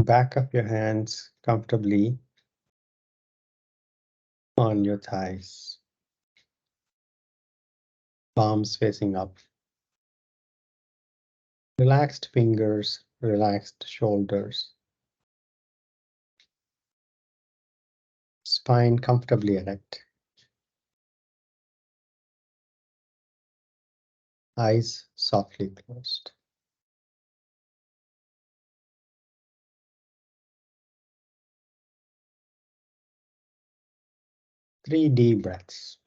back of your hands comfortably on your thighs, palms facing up. Relaxed fingers, relaxed shoulders. Spine comfortably erect. Eyes softly closed. Three deep breaths.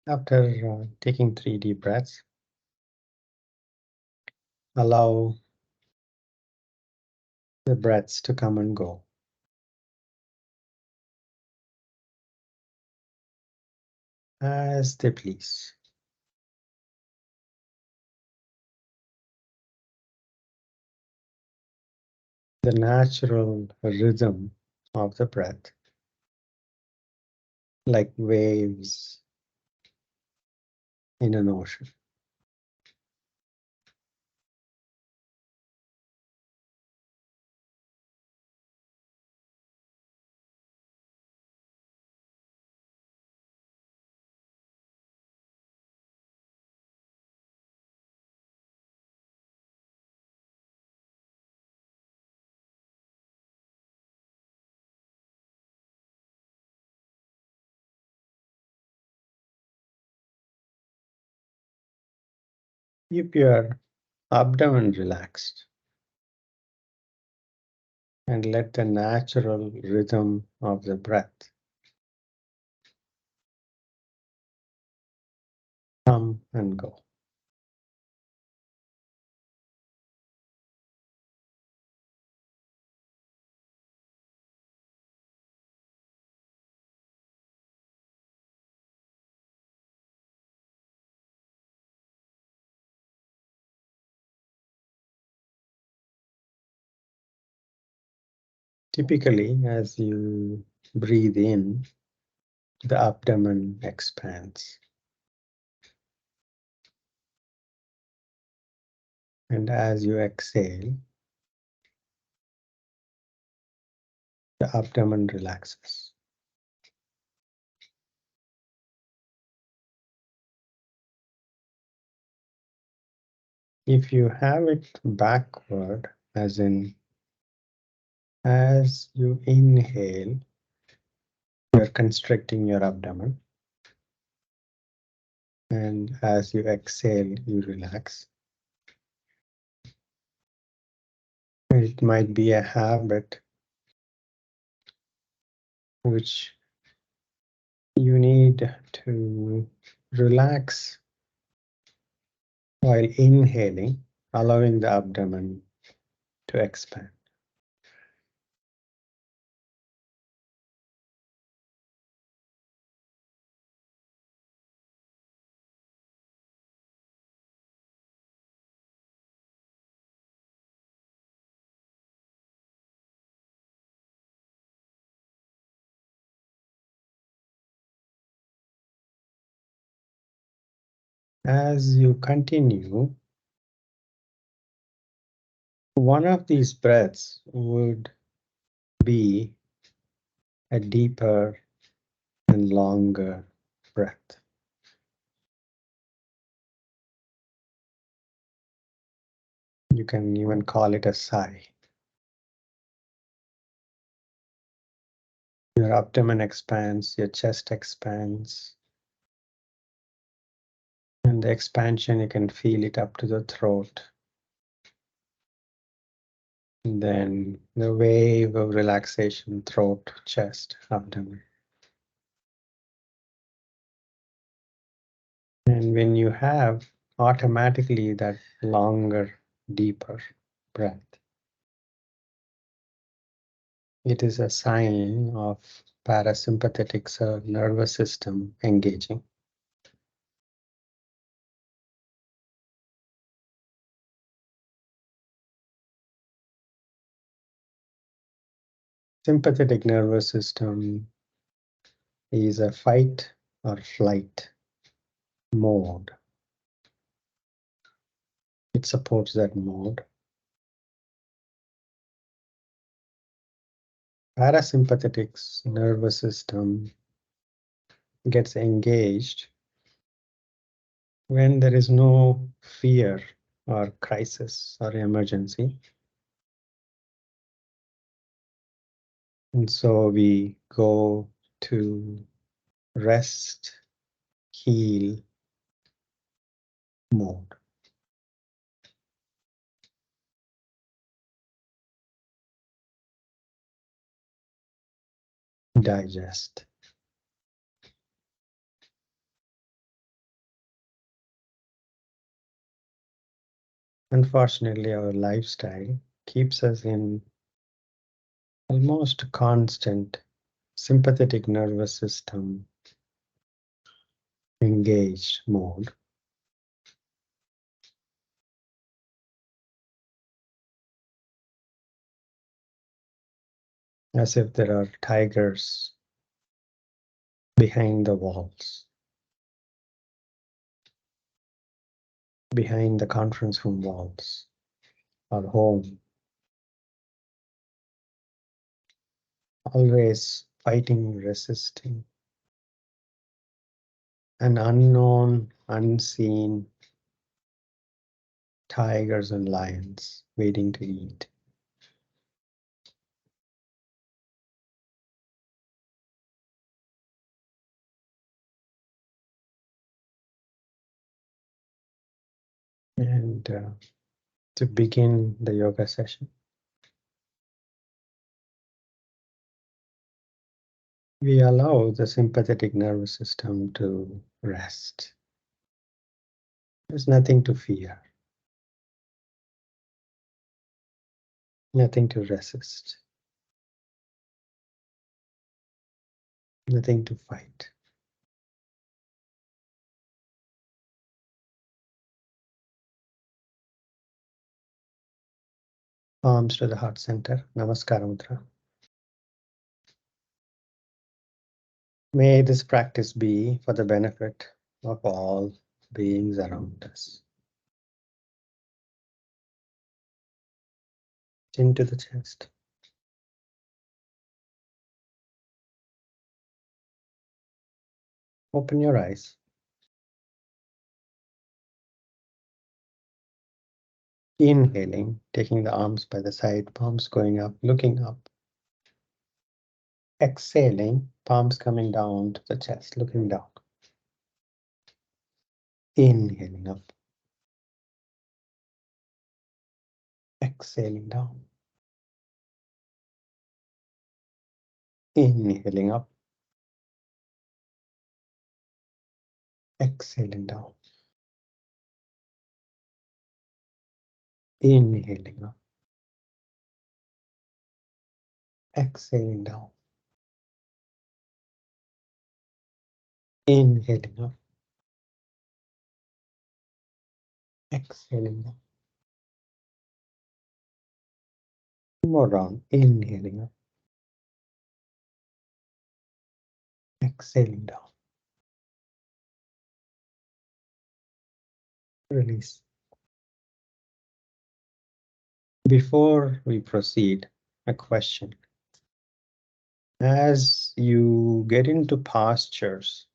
After taking 3 deep breaths, allow the breaths to come and go. As they please. The natural rhythm of the breath, like waves in an ocean. Keep your abdomen relaxed and let the natural rhythm of the breath come and go. Typically, as you breathe in, the abdomen expands. And as you exhale, the abdomen relaxes. If you have it backward, as in, as you inhale, you're constricting your abdomen. And as you exhale, you relax. It might be a habit which you need to relax while inhaling, allowing the abdomen to expand. As you continue, one of these breaths would be a deeper and longer breath. You can even call it a sigh. Your abdomen expands, your chest expands. And the expansion, you can feel it up to the throat. And then the wave of relaxation, throat, chest, abdomen. And when you have automatically that longer, deeper breath, it is a sign of parasympathetic nervous system engaging. Sympathetic nervous system is a fight or flight mode. It supports that mode. Parasympathetic nervous system gets engaged when there is no fear or crisis or emergency. And so we go to rest, heal mode. Digest. Unfortunately, our lifestyle keeps us in almost constant sympathetic nervous system engaged mode. As if there are tigers behind the walls, behind the conference room walls, our home, always fighting, resisting, an unknown, unseen tigers and lions waiting to eat. And to begin the yoga session, we allow the sympathetic nervous system to rest. There's nothing to fear, nothing to resist, nothing to fight. Palms to the heart center, Namaskara Mudra. May this practice be for the benefit of all beings around us. Chin to the chest. Open your eyes. Inhaling, taking the arms by the side, palms going up, looking up. Exhaling, palms coming down to the chest, looking down. Inhaling up. Exhaling down. Inhaling up. Exhaling down. Inhaling up. Exhaling down. Inhaling up. Exhaling down. One more round. Inhaling up. Exhaling down. Release. Before we proceed, a question. As you get into postures,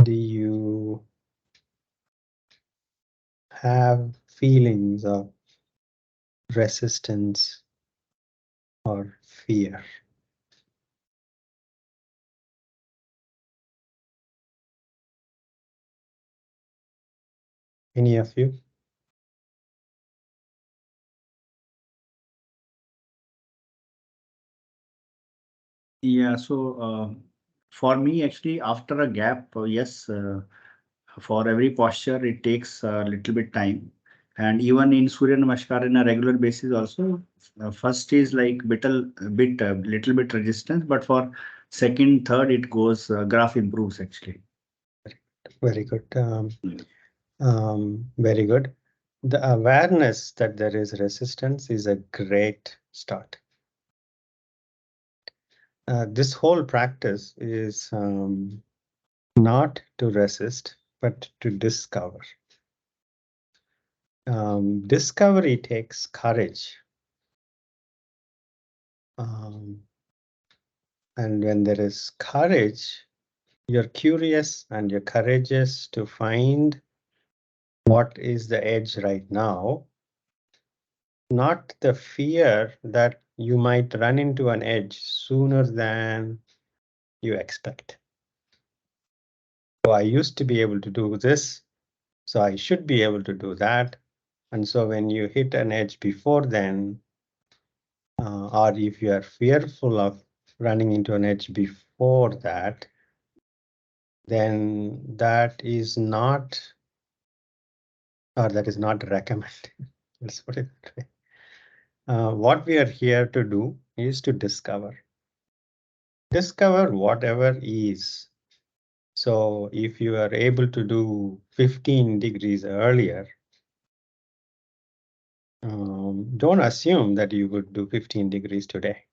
do you have feelings of resistance or fear? Any of you? Yeah, so for me, actually, after a gap, yes, for every posture, it takes a little bit time. And even in Surya Namaskar in a regular basis also, first is like little bit resistance, but for second, third, it goes, graph improves actually. Very good. Very good. The awareness that there is resistance is a great start. This whole practice is not to resist, but to discover. Discovery takes courage. And when there is courage, you're curious and you're courageous to find what is the edge right now, not the fear that you might run into an edge sooner than you expect. So I used to be able to do this, so I should be able to do that. And so when you hit an edge before then, or if you are fearful of running into an edge before that, then that is not, or that is not recommended. Let's put it that way. What we are here to do is to discover. Discover whatever is. So if you are able to do 15 degrees earlier, don't assume that you would do 15 degrees today.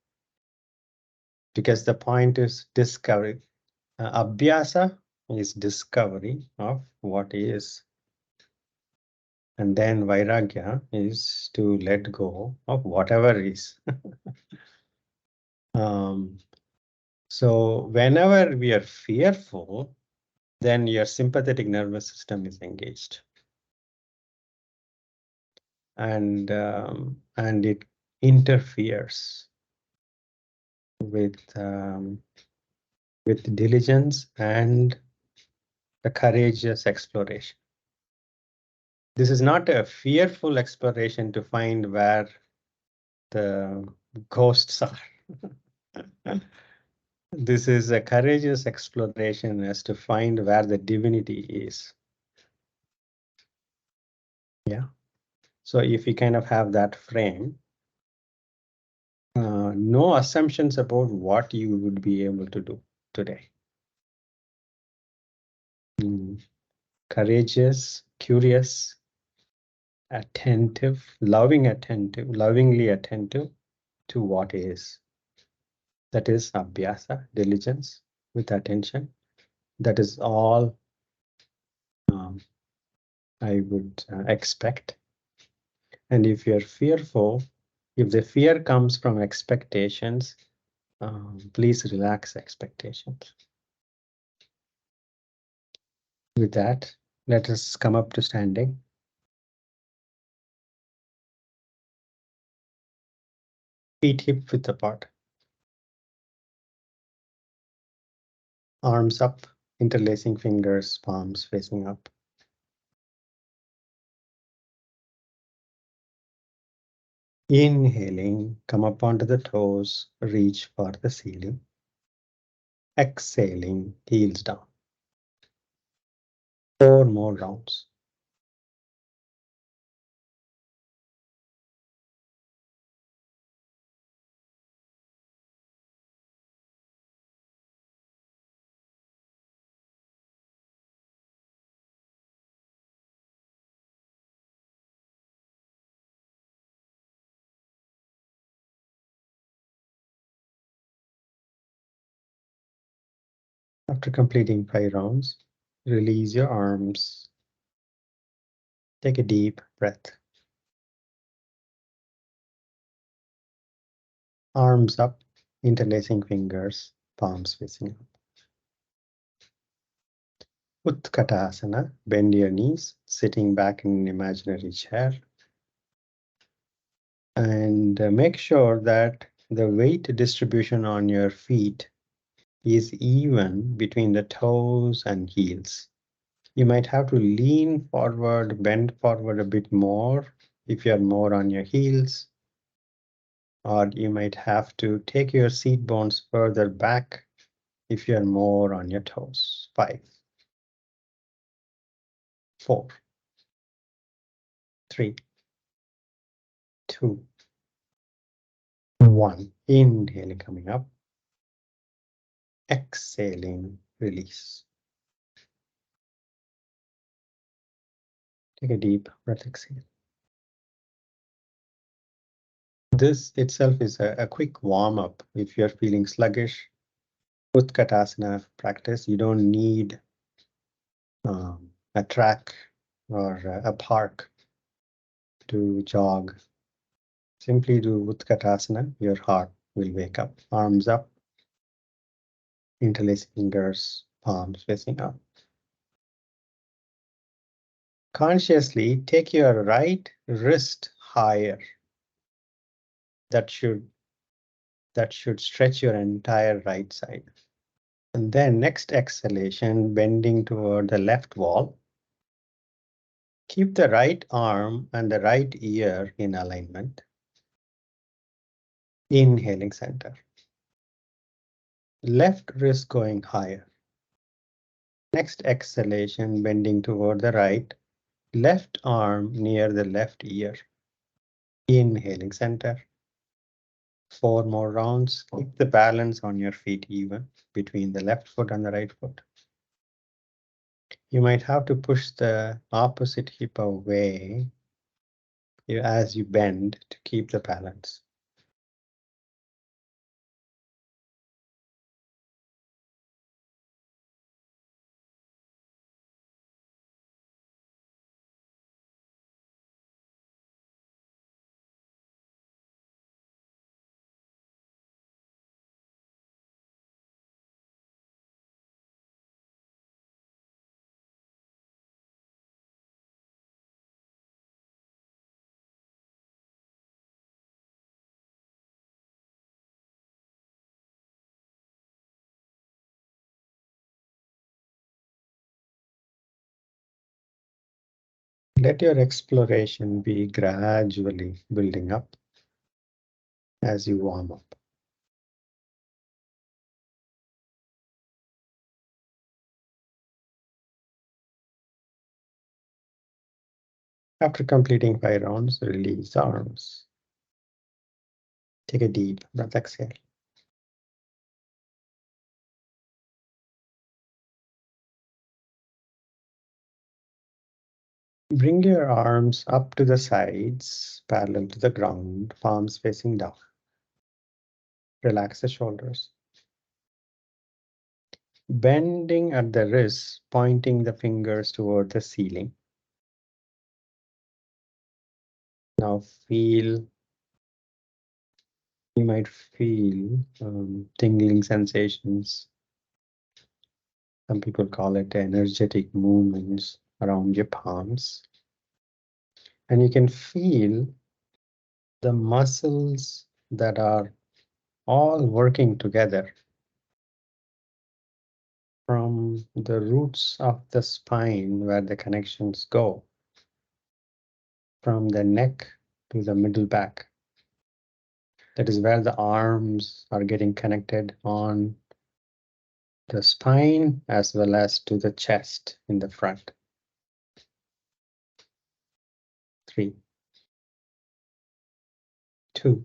Because the point is discovery. Abhyasa is discovery of what is. And then Vairagya is to let go of whatever is. So whenever we are fearful, then your sympathetic nervous system is engaged. And it interferes with diligence and the courageous exploration. This is not a fearful exploration to find where the ghosts are. This is a courageous exploration as to find where the divinity is. Yeah. So if you kind of have that frame, no assumptions about what you would be able to do today. Courageous, curious, attentive, lovingly attentive to what is. That is abhyasa, diligence with attention. That is all I would expect. And if you're fearful, if the fear comes from expectations, please relax expectations. With that, let us come up to standing. Feet hip width apart. Arms up, interlacing fingers, palms facing up. Inhaling, come up onto the toes, reach for the ceiling. Exhaling, heels down. 4 more rounds. After completing 5 rounds, release your arms. Take a deep breath. Arms up, interlacing fingers, palms facing up. Utkatasana, bend your knees, sitting back in an imaginary chair. And make sure that the weight distribution on your feet is even between the toes and heels. You might have to lean forward, bend forward a bit more if you're more on your heels. Or you might have to take your seat bones further back if you're more on your toes. 5, 4, 3, 2, 1. Inhaling, coming up. Exhaling, release. Take a deep breath, exhale. This itself is a quick warm-up. If you're feeling sluggish, Utkatasana practice, you don't need a track or a park to jog. Simply do Utkatasana, your heart will wake up. Arms up, interlace fingers, palms facing up. Consciously take your right wrist higher. That should stretch your entire right side. And then next exhalation, bending toward the left wall. Keep the right arm and the right ear in alignment. Inhaling center. Left wrist going higher. Next exhalation, bending toward the right. Left arm near the left ear. Inhaling center. 4 more rounds. Keep the balance on your feet even between the left foot and the right foot. You might have to push the opposite hip away as you bend to keep the balance. Let your exploration be gradually building up as you warm up. After completing 5 rounds, release arms. Take a deep breath, exhale. Bring your arms up to the sides, parallel to the ground, palms facing down. Relax the shoulders. Bending at the wrists, pointing the fingers toward the ceiling. Now you might feel tingling sensations. Some people call it energetic movements around your palms. And you can feel the muscles that are all working together from the roots of the spine where the connections go, from the neck to the middle back. That is where the arms are getting connected on the spine as well as to the chest in the front. 3, 2,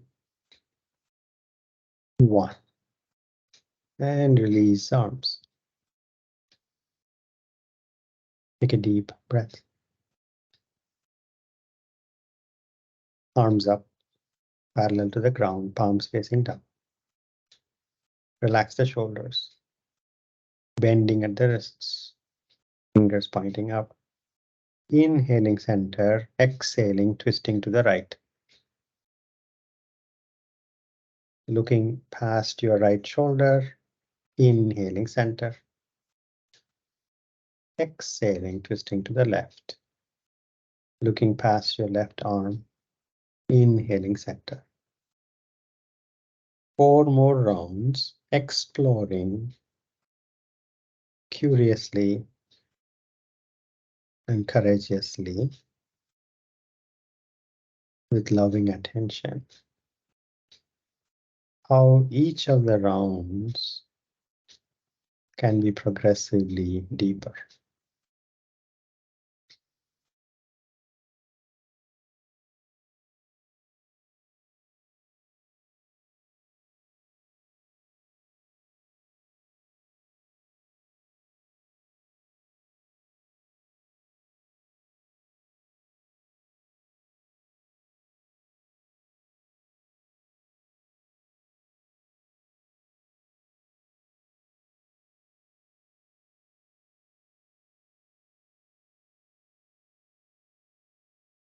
1. And release arms. Take a deep breath. Arms up, parallel to the ground, palms facing down. Relax the shoulders, bending at the wrists, fingers pointing up. Inhaling center, exhaling, twisting to the right. Looking past your right shoulder, inhaling center. Exhaling, twisting to the left. Looking past your left arm, inhaling center. 4 more rounds, exploring curiously and courageously with loving attention. How each of the rounds can be progressively deeper.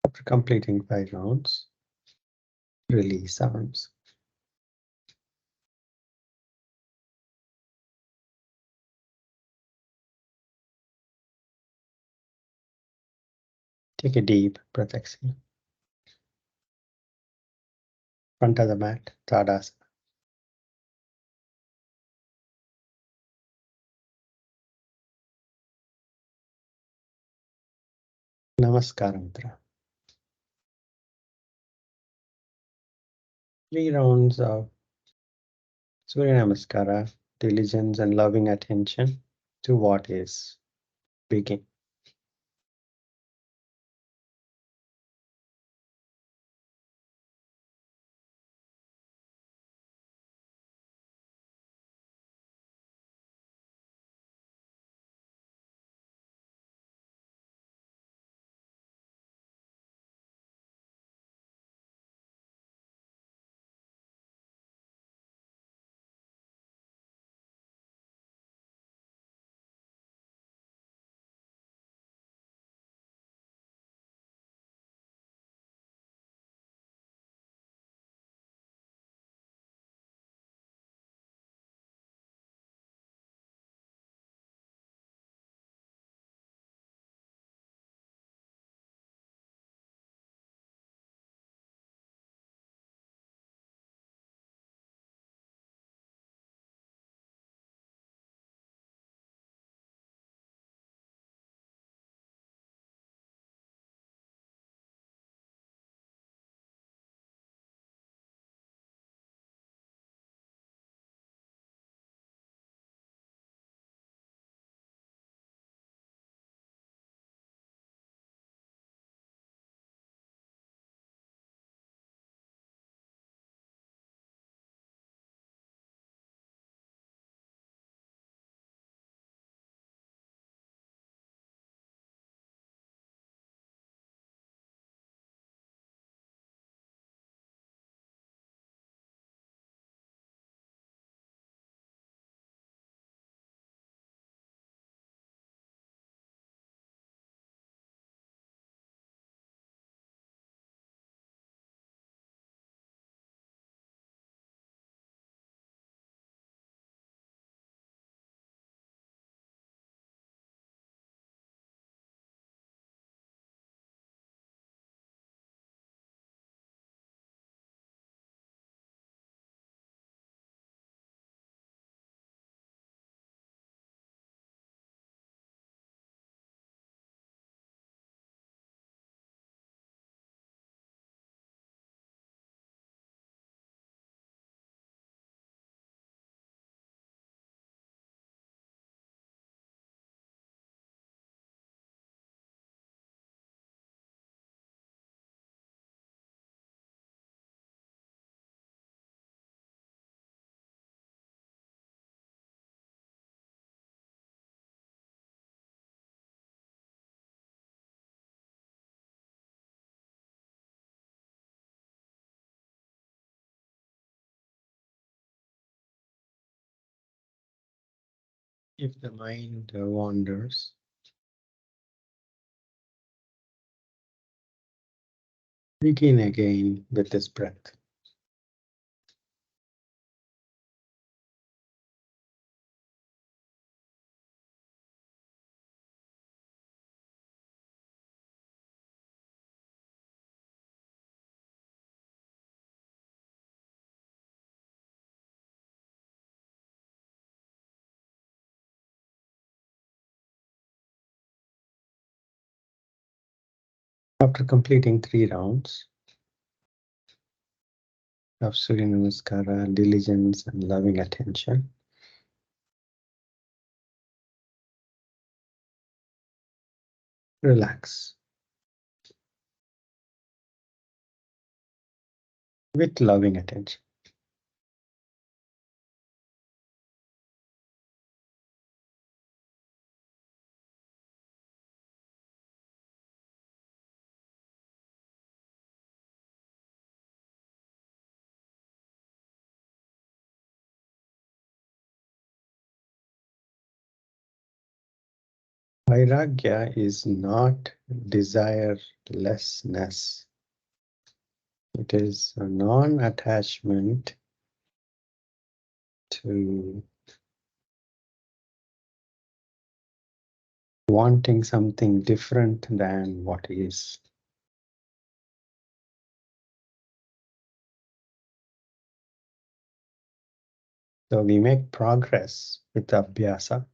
After completing 5 rounds, release arms. Take a deep breath, exhale. Front of the mat, Tadasana. Namaskara Mudra. 3 rounds of Surya Namaskara, diligence and loving attention to what is. Begin. If the mind wanders, begin again with this breath. After completing 3 rounds of Surya Namaskara, diligence and loving attention, relax with loving attention. Vairagya is not desirelessness. It is a non-attachment to wanting something different than what is. So we make progress with abhyasa.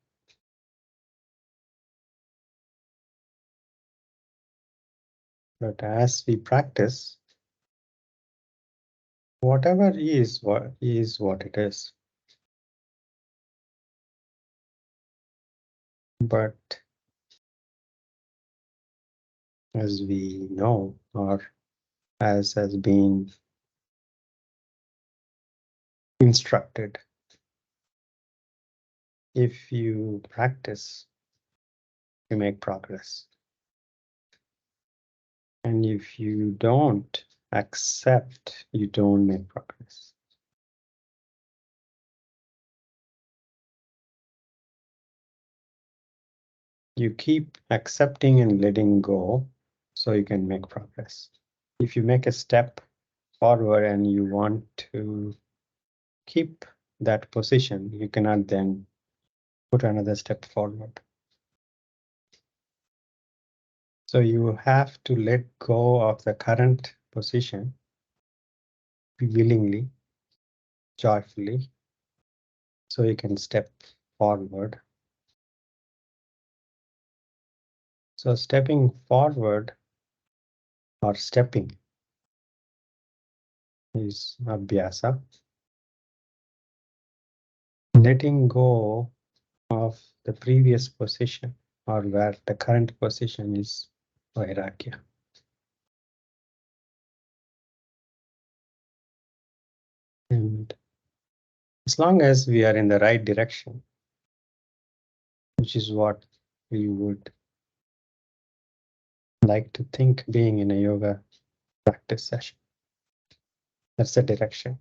But as we practice, whatever is what it is. But as we know, or as has been instructed, if you practice, you make progress. And if you don't accept, you don't make progress. You keep accepting and letting go so you can make progress. If you make a step forward and you want to keep that position, you cannot then put another step forward. So you have to let go of the current position willingly, joyfully, so you can step forward. So stepping forward or stepping is abhyasa. Letting go of the previous position or where the current position is vairagya. And as long as we are in the right direction, which is what we would like to think being in a yoga practice session, that's the direction.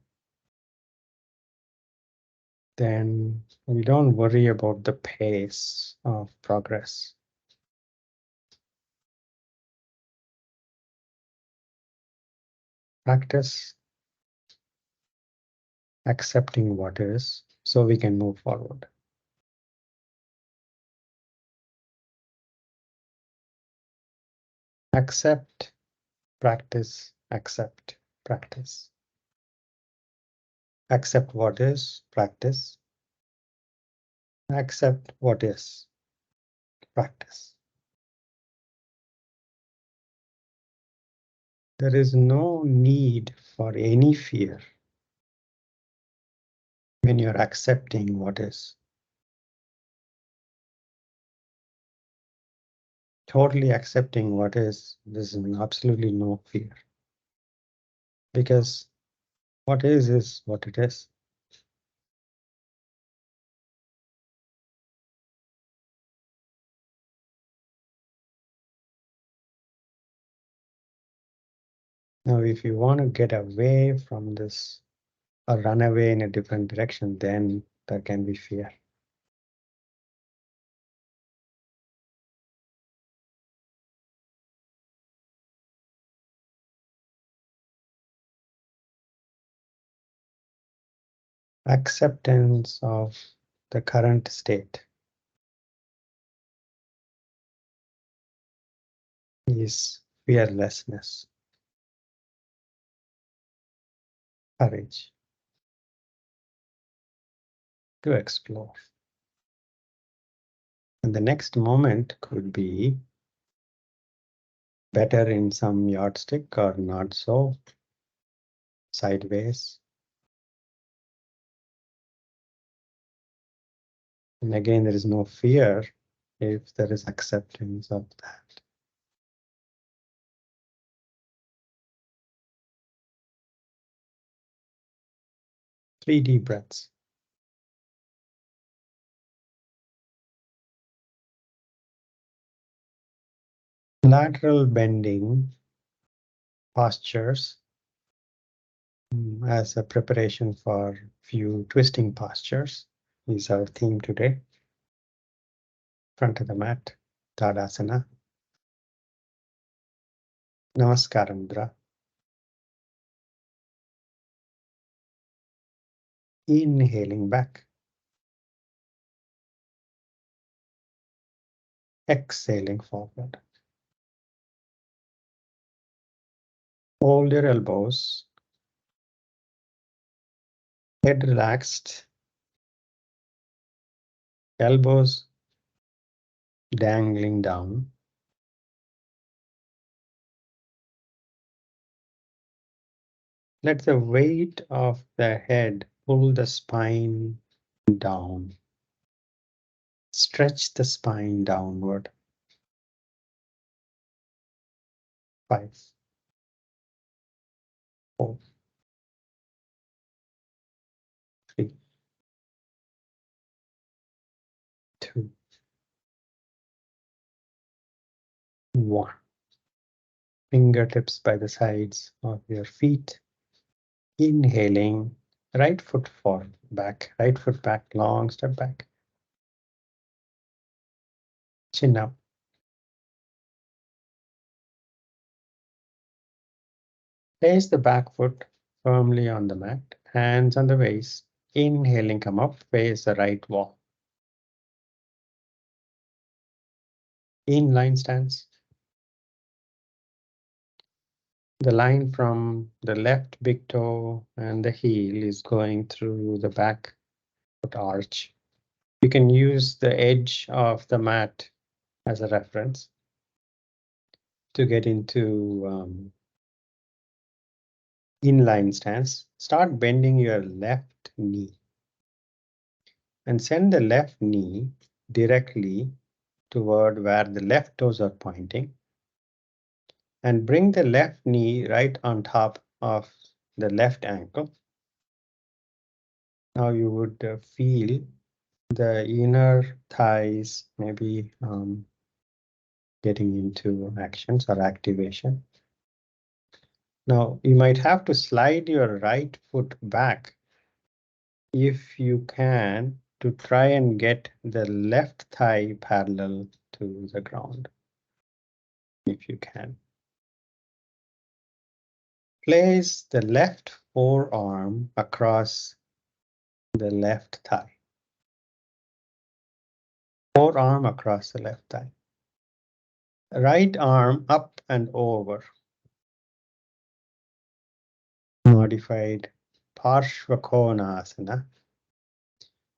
Then we don't worry about the pace of progress. Practice accepting what is so we can move forward. Accept, practice, accept, practice. Accept what is, practice. Accept what is, practice. There is no need for any fear when you're accepting what is. Totally accepting what is, there's absolutely no fear. Because what is what it is. Now, if you want to get away from this or run away in a different direction, then there can be fear. Acceptance of the current state is fearlessness, courage to explore. And the next moment could be better in some yardstick or not so, sideways. And again, there is no fear if there is acceptance of that. 3 deep breaths. Lateral bending postures as a preparation for few twisting postures is our theme today. Front of the mat, Tadasana. Namaskara Mudra. Inhaling back. Exhaling forward. Hold your elbows. Head relaxed. Elbows dangling down. Let the weight of the head pull the spine down. Stretch the spine downward. 5, 4, 3, 2, 1. Fingertips by the sides of your feet. Inhaling, right foot forward, back, right foot back, long step back. Chin up. Place the back foot firmly on the mat, hands on the waist. Inhaling, come up, face the right wall. Inline stance. The line from the left big toe and the heel is going through the back foot arch. You can use the edge of the mat as a reference to get into inline stance. Start bending your left knee and send the left knee directly toward where the left toes are pointing, and bring the left knee right on top of the left ankle. Now you would feel the inner thighs maybe getting into actions or activation. Now you might have to slide your right foot back if you can to try and get the left thigh parallel to the ground. If you can. Place the left forearm across the left thigh. Forearm across the left thigh. Right arm up and over. Modified Parsvatonanasa.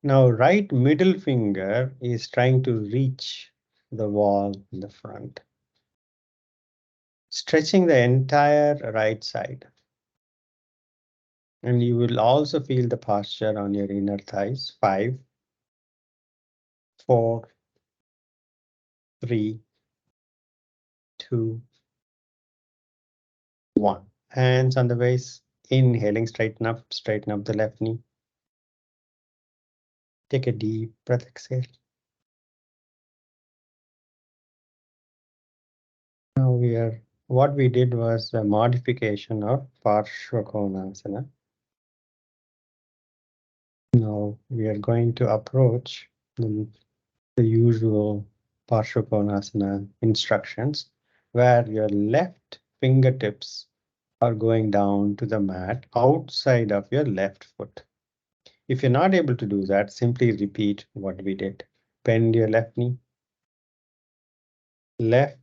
Now right middle finger is trying to reach the wall in the front. Stretching the entire right side. And you will also feel the posture on your inner thighs. 5, 4, 3, 2, 1. Hands on the waist. Inhaling, straighten up the left knee. Take a deep breath, exhale. Now what we did was a modification of Parsvatonanasa. Now we are going to approach the usual Parsvatonanasa instructions, where your left fingertips are going down to the mat outside of your left foot. If you're not able to do that, simply repeat what we did. Bend your left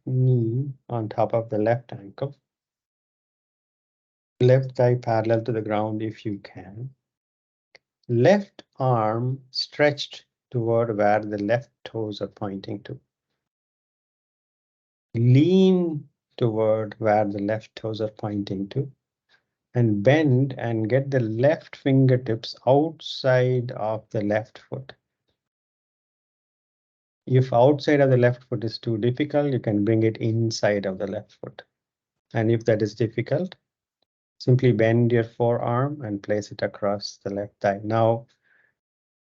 knee on top of the left ankle. Left thigh parallel to the ground if you can. Left arm stretched toward where the left toes are pointing to. Lean toward where the left toes are pointing to. And bend and get the left fingertips outside of the left foot. If outside of the left foot is too difficult, you can bring it inside of the left foot. And if that is difficult, simply bend your forearm and place it across the left thigh. Now,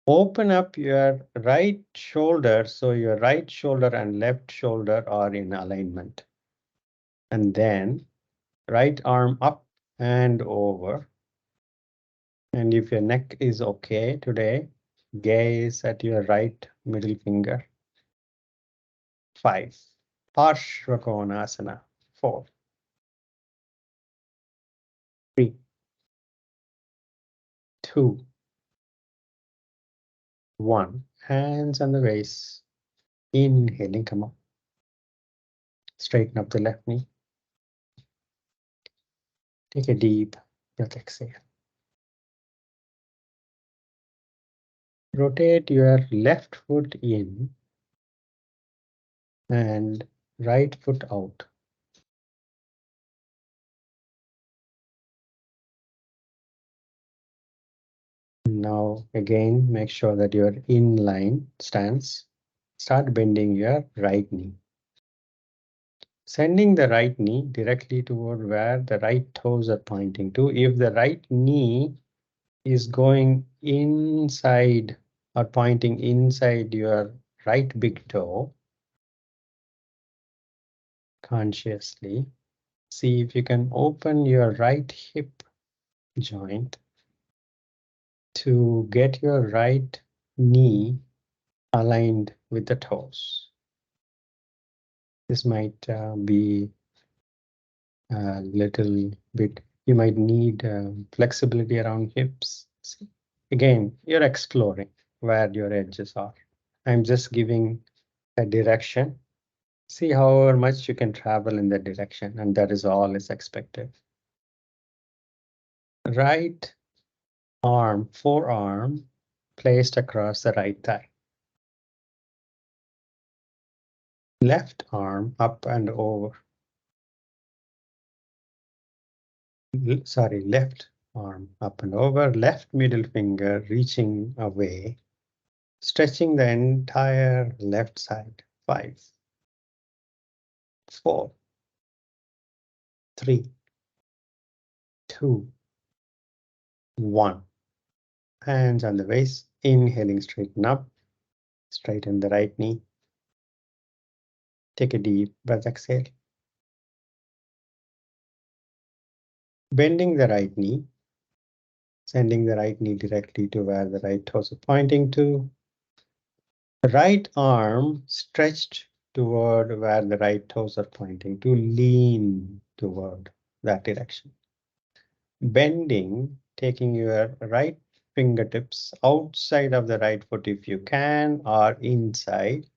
open up your right shoulder so your right shoulder and left shoulder are in alignment. And then right arm up and over. And if your neck is okay today, gaze at your right middle finger. 5. Parsvatonanasa. 4, 3, 2, 1. Hands on the waist. Inhaling, come up. Straighten up the left knee. Take a deep breath, exhale. Rotate your left foot in and right foot out. Now again, make sure that you're in line stance. Start bending your right knee. Sending the right knee directly toward where the right toes are pointing to. If the right knee is going inside or pointing inside your right big toe, consciously see if you can open your right hip joint to get your right knee aligned with the toes. This might be a little bit, you might need flexibility around hips. See? Again, you're exploring where your edges are. I'm just giving a direction. See however much you can travel in that direction, and that is all is expected. Right arm, forearm placed across the right thigh. Left arm up and over. Sorry, left arm up and over. Left middle finger reaching away, stretching the entire left side. 5, 4, 3, 2, 1. Hands on the waist. Inhaling, straighten up. Straighten the right knee. Take a deep breath, exhale. Bending the right knee. Sending the right knee directly to where the right toes are pointing to. Right arm stretched toward where the right toes are pointing to. Lean toward that direction. Bending, taking your right fingertips outside of the right foot if you can, or inside.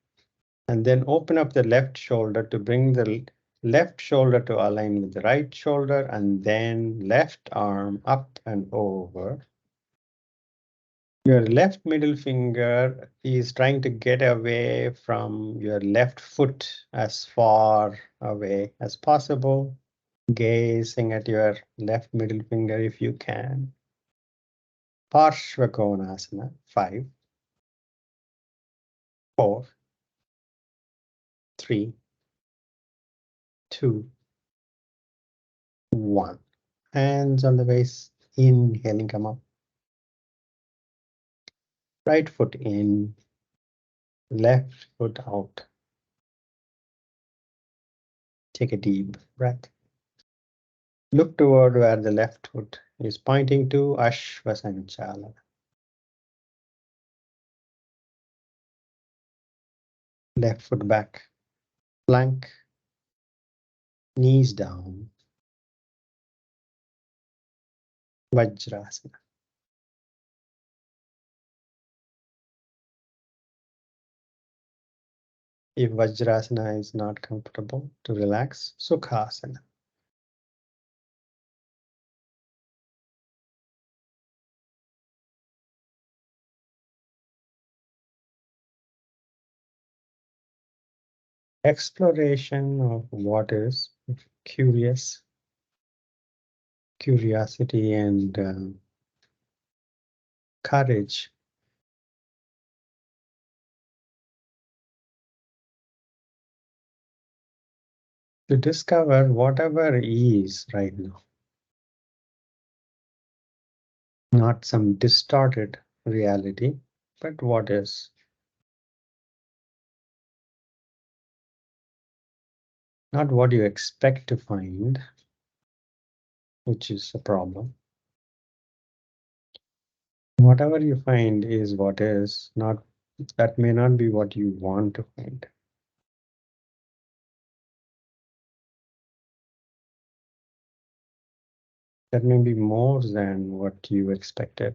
And then open up the left shoulder to bring the left shoulder to align with the right shoulder, and then left arm up and over. Your left middle finger is trying to get away from your left foot as far away as possible. Gazing at your left middle finger if you can. Parsvatonanasa. 5, 4, 3, 2, 1. Hands on the waist. Inhaling, come up. Right foot in, left foot out. Take a deep breath. Look toward where the left foot is pointing to, Ashvasanchala. Left foot back, plank, knees down, Vajrasana. If Vajrasana is not comfortable, to relax, Sukhasana. Exploration of what is, curious, curiosity and courage. To discover whatever is right now. Not some distorted reality, but what is. Not what you expect to find, which is a problem. Whatever you find is what is, not that may not be what you want to find. That may be more than what you expected.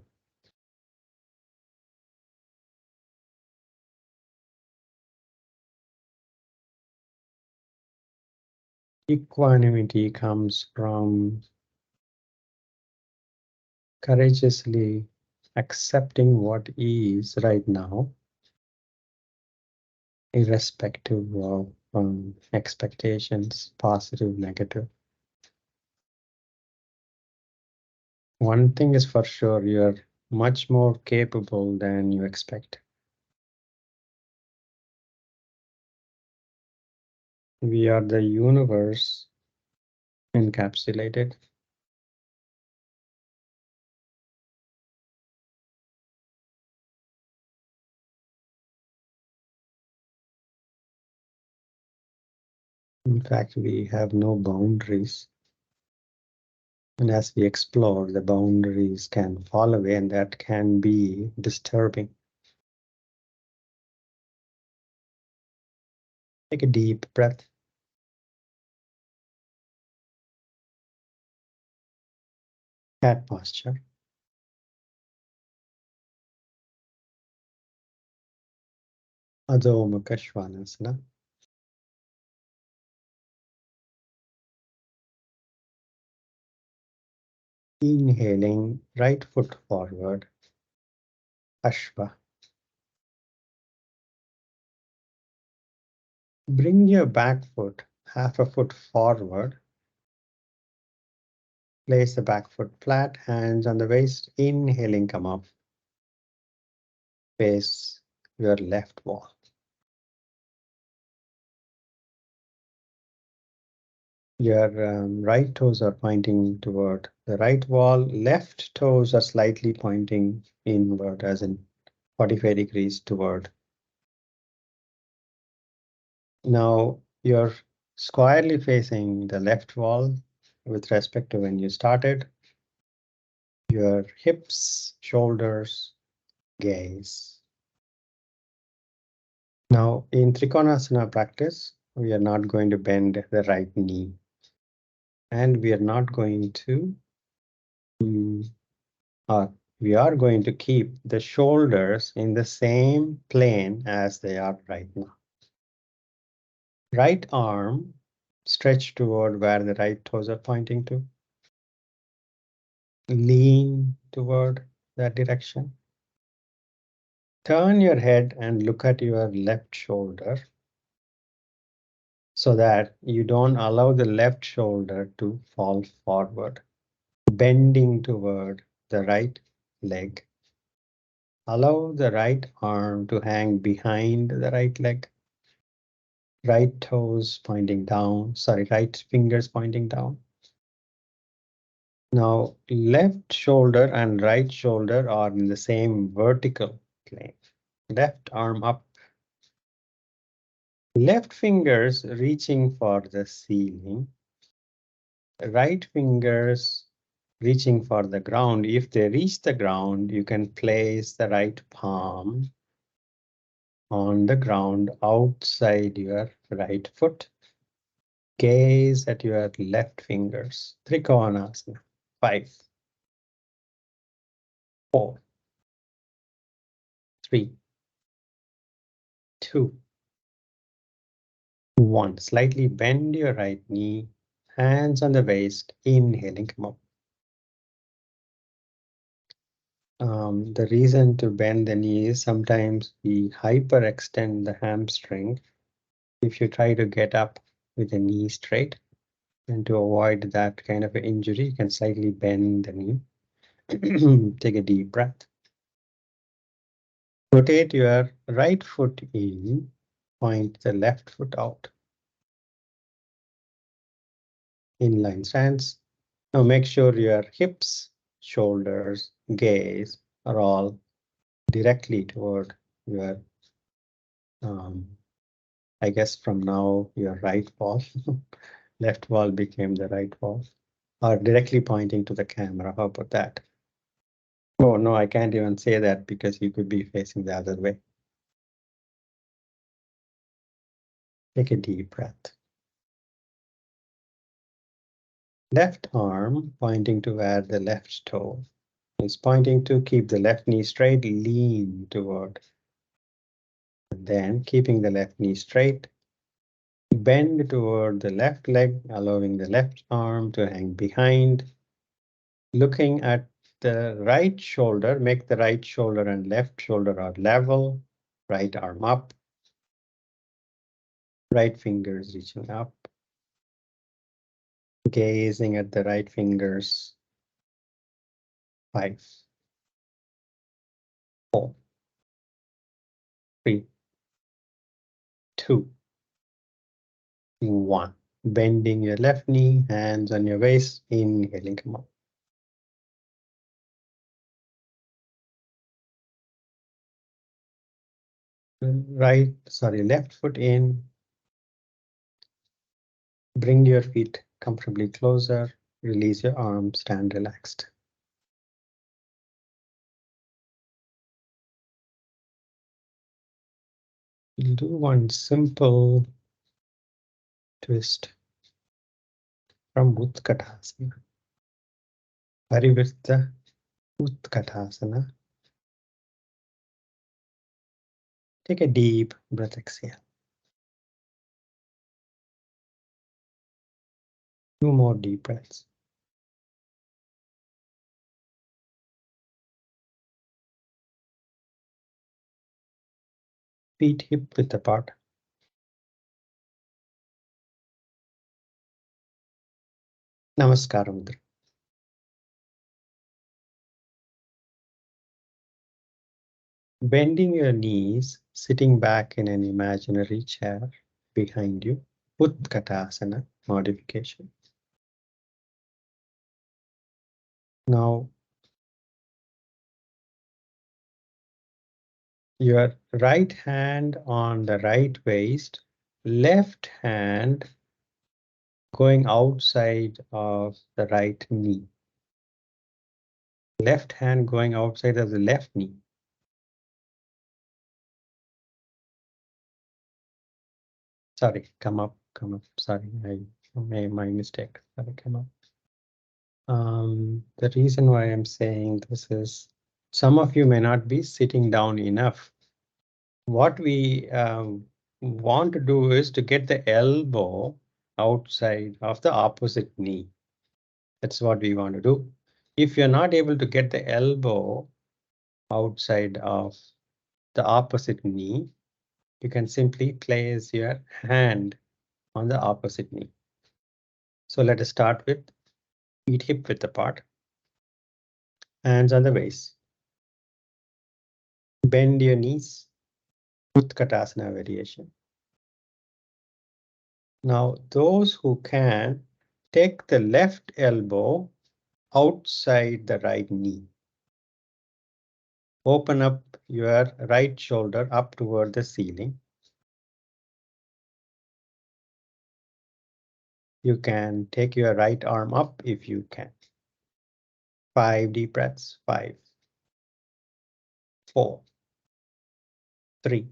Equanimity comes from courageously accepting what is right now, irrespective of expectations, positive, negative. One thing is for sure, you're much more capable than you expect. We are the universe encapsulated. In fact, we have no boundaries. And as we explore, the boundaries can fall away, and that can be disturbing. Take a deep breath. Cat posture. Adho Mukha Svanasana. Inhaling, right foot forward. Ashva. Bring your back foot half a foot forward. Place the back foot flat, hands on the waist. Inhaling, come up. Face your left wall. Your right toes are pointing toward the right wall. Left toes are slightly pointing inward, as in 45 degrees toward. Now you're squarely facing the left wall with respect to when you started. Your hips, shoulders, gaze. Now in Trikonasana practice, we are not going to bend the right knee. And we are not going to, we are going to keep the shoulders in the same plane as they are right now. Right arm stretch toward where the right toes are pointing to. Lean toward that direction. Turn your head and look at your left shoulder so that you don't allow the left shoulder to fall forward. Bending toward the right leg. Allow the right arm to hang behind the right leg. Right toes pointing down, right fingers pointing down. Now, left shoulder and right shoulder are in the same vertical plane. Left arm up. Left fingers reaching for the ceiling. Right fingers reaching for the ground. If they reach the ground, you can place the right palm on the ground outside your right foot. Gaze at your left fingers. Trikonasana. 5, 4, 3, 2, 1. Slightly bend your right knee. Hands on the waist. Inhaling, come up. The reason to bend the knee is sometimes we hyperextend the hamstring. If you try to get up with the knee straight, and to avoid that kind of an injury, you can slightly bend the knee. Take a deep breath. Rotate your right foot in, point the left foot out. Inline stance. Now make sure your hips, shoulders, gaze are all directly toward your, I guess from now, your right wall. Left wall became the right wall. Or directly pointing to the camera. How about that? Oh, no, I can't even say that because you could be facing the other way. Take a deep breath. Left arm pointing to where the left toe is pointing to. Keep the left knee straight, lean toward. And then keeping the left knee straight, bend toward the left leg, allowing the left arm to hang behind. Looking at the right shoulder, make the right shoulder and left shoulder are level. Right arm up. Right fingers reaching up. Gazing at the right fingers. 5, 4, 3, 2, 1. Bending your left knee, hands on your waist, inhaling, come up. Left foot in. Bring your feet comfortably closer. Release your arms, stand relaxed. We'll do one simple twist from Utkatasana. Parivirta Utkatasana. Take a deep breath, exhale. 2 more deep breaths. Feet hip width apart. Namaskar Mudra. Bending your knees, sitting back in an imaginary chair behind you. Utkatasana modification. Now, your right hand on the right waist, left hand going outside of the right knee. Left hand going outside of the left knee. Sorry, come up. Sorry, my mistake. Sorry, come up. The reason why I'm saying this is some of you may not be sitting down enough. What we want to do is to get the elbow outside of the opposite knee. That's what we want to do. If you're not able to get the elbow outside of the opposite knee, you can simply place your hand on the opposite knee. So let us start with feet hip width apart, hands on the waist. Bend your knees, Utkatasana variation. Now, those who can, take the left elbow outside the right knee. Open up your right shoulder up toward the ceiling. You can take your right arm up if you can. 5 deep breaths. 5, 4, 3,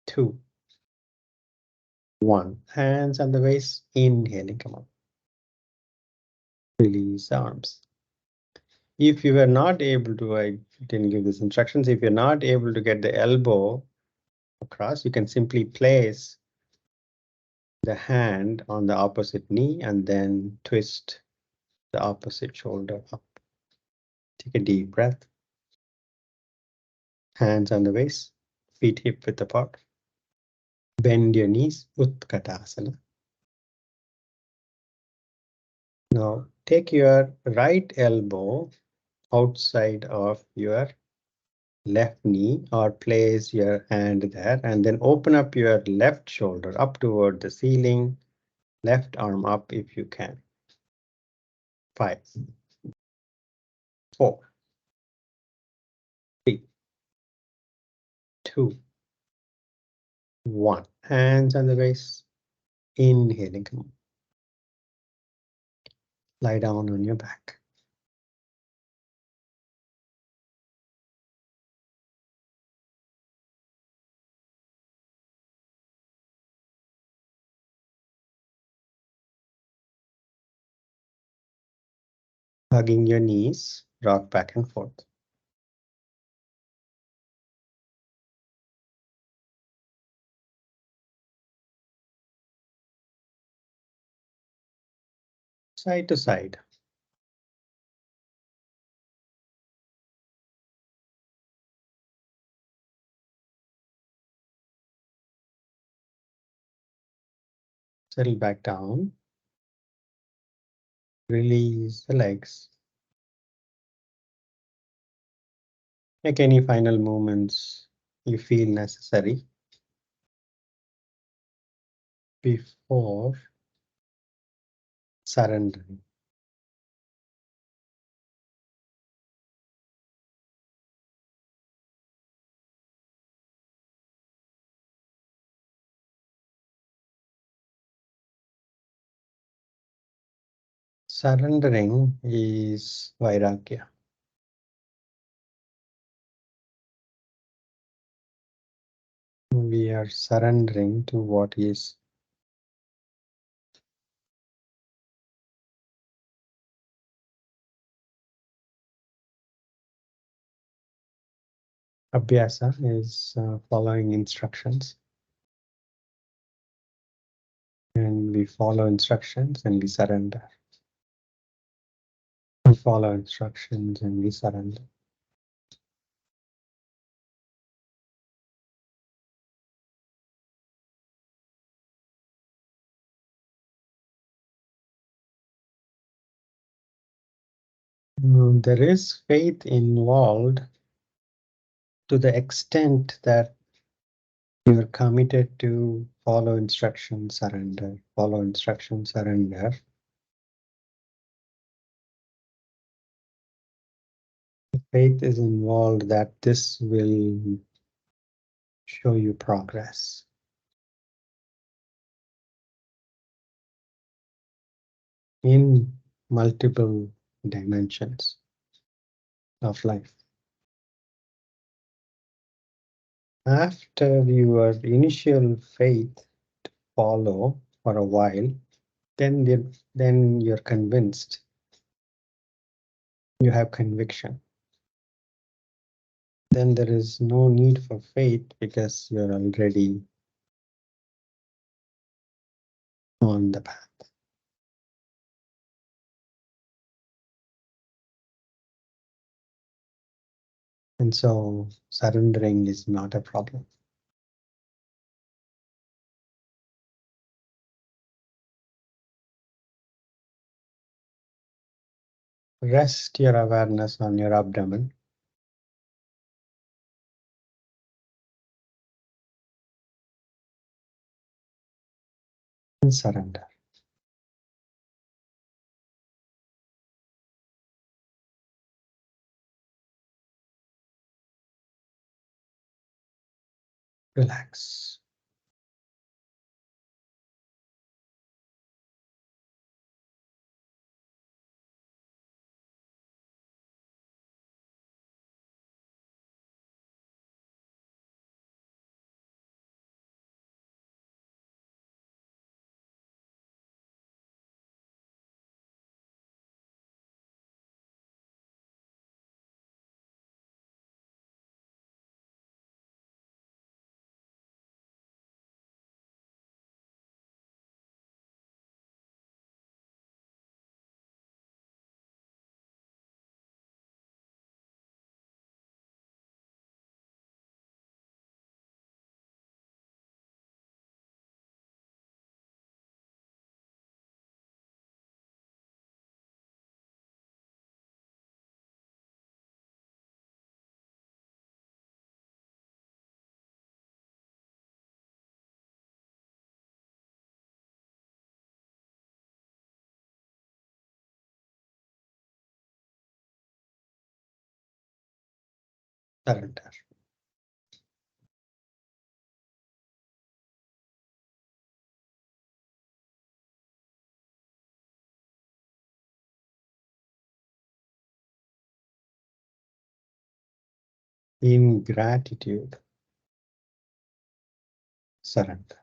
2, 1. Hands on the waist. Inhaling, come up. Release arms. If you were not able to, I didn't give these instructions. If you're not able to get the elbow across, you can simply place the hand on the opposite knee and then twist the opposite shoulder up. Take a deep breath. Hands on the waist, feet hip width apart. Bend your knees, Utkatasana. Now take your right elbow outside of your left knee or place your hand there and then open up your left shoulder up toward the ceiling. Left arm up if you can. 5, 4, 3, 2, 1. Hands on the waist. Inhaling. Come on. Lie down on your back. Hugging your knees, rock back and forth. Side to side. Settle back down. Release the legs. Make any final movements you feel necessary before surrendering. Surrendering is Vairagya. We are surrendering to what is. Abhyasa is following instructions. And we follow instructions and we surrender. We follow instructions and we surrender. There is faith involved to the extent that you are committed to follow instructions, surrender, follow instructions, surrender. Faith is involved that this will show you progress in multiple dimensions of life. After your initial faith follow for a while, then you're convinced. You have conviction. Then there is no need for faith because you're already on the path. And so surrendering is not a problem. Rest your awareness on your abdomen. And surrender. Relax. Surrender. In gratitude, surrender.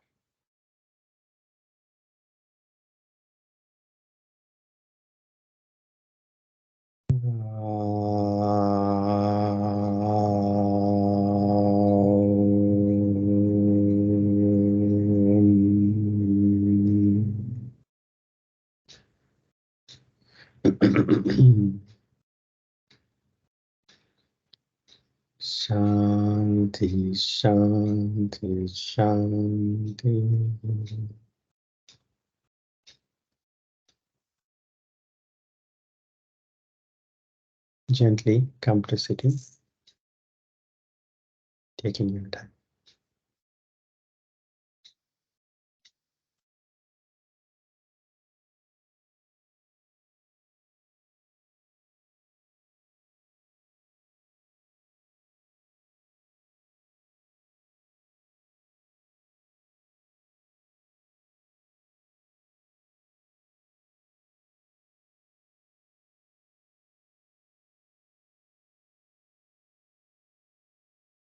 Shanti, Shanti, Shanti. Gently come to sitting, taking your time.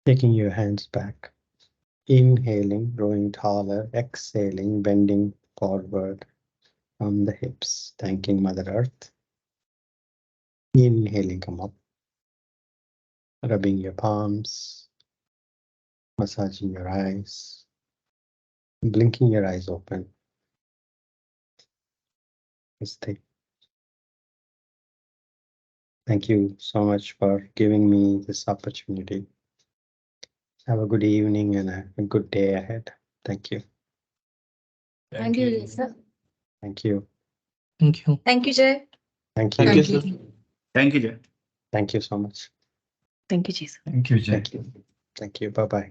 Taking your hands back. Inhaling, growing taller. Exhaling, bending forward from the hips. Thanking Mother Earth. Inhaling, come up. Rubbing your palms. Massaging your eyes. Blinking your eyes open. Namaste. Thank you so much for giving me this opportunity. Have a good evening and a good day ahead. Thank you. Thank you, sir. Thank you. Thank you. Thank you, Jay. Thank you. Thank you, sir. Thank you, Jay. Thank you so much. Thank you, Jay. Thank you, Jay. Thank you. Thank you. Bye-bye.